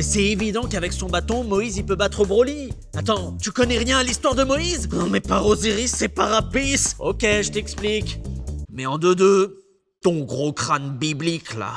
Mais c'est évident qu'avec son bâton, Moïse il peut battre Broly. Attends, tu connais rien à l'histoire de Moïse? Non mais par Osiris, c'est par Apis. Ok, je t'explique. Mais en deux, ton gros crâne biblique là.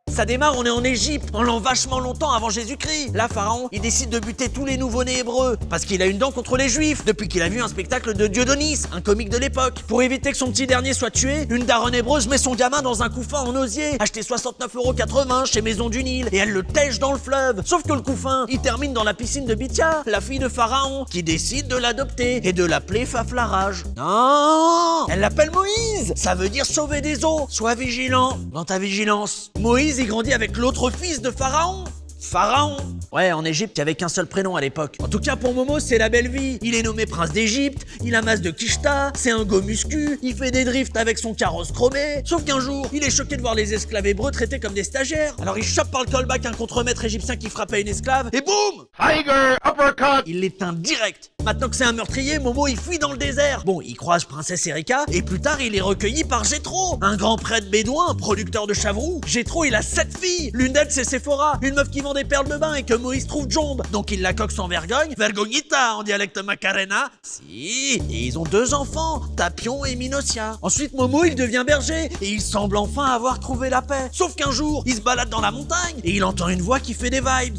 Ça démarre, on est en Égypte, en l'an vachement longtemps avant Jésus-Christ. Là, Pharaon, il décide de buter tous les nouveau-nés hébreux, parce qu'il a une dent contre les Juifs, depuis qu'il a vu un spectacle de Diodonis, un comique de l'époque. Pour éviter que son petit dernier soit tué, une daronne hébreuse met son gamin dans un couffin en osier, acheté 69,80 € chez Maison du Nil, et elle le tèche dans le fleuve. Sauf que le couffin, il termine dans la piscine de Bithia, la fille de Pharaon, qui décide de l'adopter et de l'appeler Faflarage. Non, elle l'appelle Moïse. Ça veut dire sauver des eaux. Sois vigilant dans ta vigilance. Moïse, il grandit avec l'autre fils de Pharaon. Pharaon. Ouais, en Égypte, il n'y avait qu'un seul prénom à l'époque. En tout cas, pour Momo, c'est la belle vie. Il est nommé prince d'Égypte, il amasse de Kishta, c'est un go muscu, il fait des drifts avec son carrosse chromé. Sauf qu'un jour, il est choqué de voir les esclaves hébreux traités comme des stagiaires. Alors il chope par le callback un contremaître égyptien qui frappait une esclave, et boum! Tiger uppercut. Il l'éteint direct. Maintenant que c'est un meurtrier, Momo il fuit dans le désert. Bon, il croise princesse Erika, et plus tard il est recueilli par Jéthro, un grand prêtre bédouin, producteur de chavroux. Jéthro, il a 7 filles. L'une d'elles, c'est Séphora, une meuf qui vend des perles de bain et que Moïse trouve jombe. Donc il la coque sans vergogne, vergognita en dialecte macarena. Si, et ils ont 2 enfants, Tapion et Minocia. Ensuite, Momo il devient berger, et il semble enfin avoir trouvé la paix. Sauf qu'un jour, il se balade dans la montagne, et il entend une voix qui fait des vibes.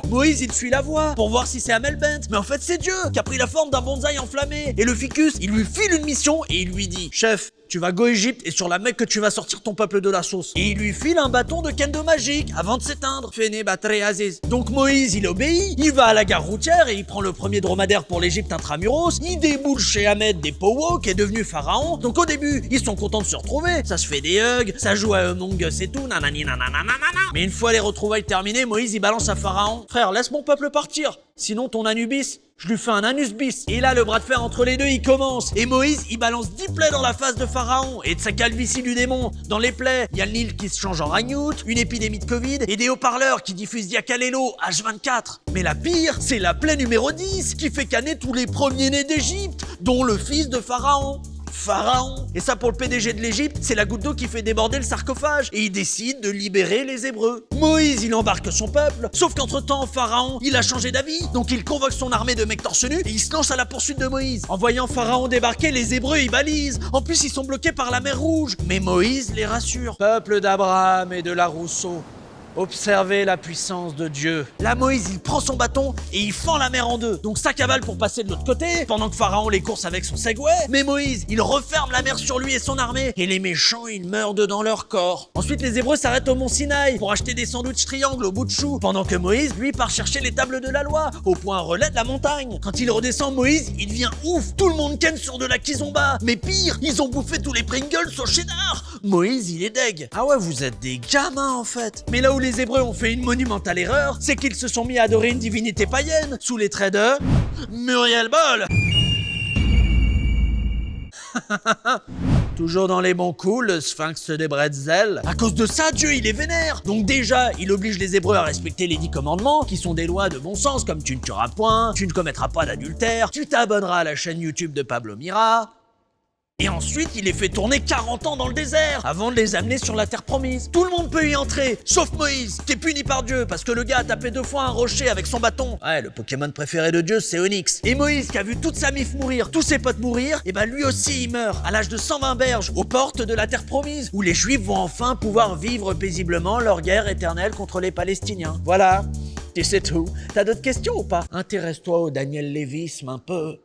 Moïse il suit la voix pour voir si c'est Amel Bent, mais en fait c'est Dieu qui a pris la forme d'un bonsaï enflammé. Et le ficus il lui file une mission et il lui dit: chef, tu vas go Égypte et sur la Mecque que tu vas sortir ton peuple de la sauce. Et il lui file un bâton de kendo magique avant de s'éteindre. Fene batre Aziz. Donc Moïse il obéit, il va à la gare routière et il prend le premier dromadaire pour l'Égypte intramuros. Il déboule chez Ahmed des Powo qui est devenu pharaon. Donc au début ils sont contents de se retrouver, ça se fait des hugs, ça joue à Among Us et tout, nanani nanana. Mais une fois les retrouvailles terminées, Moïse il balance à Pharaon: frère, laisse mon peuple partir, sinon ton Anubis, je lui fais un anus bis. Et là, le bras de fer entre les deux, il commence. Et Moïse, il balance 10 plaies dans la face de Pharaon et de sa calvitie du démon. Dans les plaies, il y a le Nil qui se change en ragnout, une épidémie de Covid et des haut-parleurs qui diffusent Diakalelo H24. Mais la pire, c'est la plaie numéro 10 qui fait canner tous les premiers-nés d'Égypte, dont le fils de Pharaon. Pharaon. Et ça, pour le PDG de l'Égypte, c'est la goutte d'eau qui fait déborder le sarcophage. Et il décide de libérer les Hébreux. Moïse, il embarque son peuple. Sauf qu'entre-temps, Pharaon, il a changé d'avis. Donc il convoque son armée de mecs torse nu et il se lance à la poursuite de Moïse. En voyant Pharaon débarquer, les Hébreux, ils balisent. En plus, ils sont bloqués par la mer Rouge. Mais Moïse les rassure. Peuple d'Abraham et de la Rousseau, observez la puissance de Dieu. Là, Moïse, il prend son bâton et il fend la mer en deux. Donc ça cavale pour passer de l'autre côté, pendant que Pharaon les course avec son Segway. Mais Moïse, il referme la mer sur lui et son armée. Et les méchants, ils meurent dedans leur corps. Ensuite, les Hébreux s'arrêtent au mont Sinaï pour acheter des sandwichs triangles au bout de chou. Pendant que Moïse, lui, part chercher les tables de la loi, au point relais de la montagne. Quand il redescend, Moïse, il devient ouf. Tout le monde ken sur de la kizomba. Mais pire, ils ont bouffé tous les Pringles au cheddar. Moïse, il est deg. Ah ouais, vous êtes des gamins, en fait. Mais là où les Hébreux ont fait une monumentale erreur, c'est qu'ils se sont mis à adorer une divinité païenne, sous les traits de Muriel Boll. Toujours dans les bons coups, le sphinx des bretzels. À cause de ça, Dieu, il est vénère. Donc déjà, il oblige les Hébreux à respecter les 10 commandements, qui sont des lois de bon sens, comme tu ne tueras point, tu ne commettras pas d'adultère, tu t'abonneras à la chaîne YouTube de Pablo Mira. Et ensuite, il les fait tourner 40 ans dans le désert, avant de les amener sur la terre promise. Tout le monde peut y entrer, sauf Moïse, qui est puni par Dieu, parce que le gars a tapé 2 fois un rocher avec son bâton. Ouais, le Pokémon préféré de Dieu, c'est Onyx. Et Moïse, qui a vu toute sa mif mourir, tous ses potes mourir, et bah lui aussi, il meurt, à l'âge de 120 berges, aux portes de la terre promise, où les Juifs vont enfin pouvoir vivre paisiblement leur guerre éternelle contre les Palestiniens. Voilà. Et c'est tout. T'as d'autres questions ou pas? Intéresse-toi au Daniel Lévisme un peu.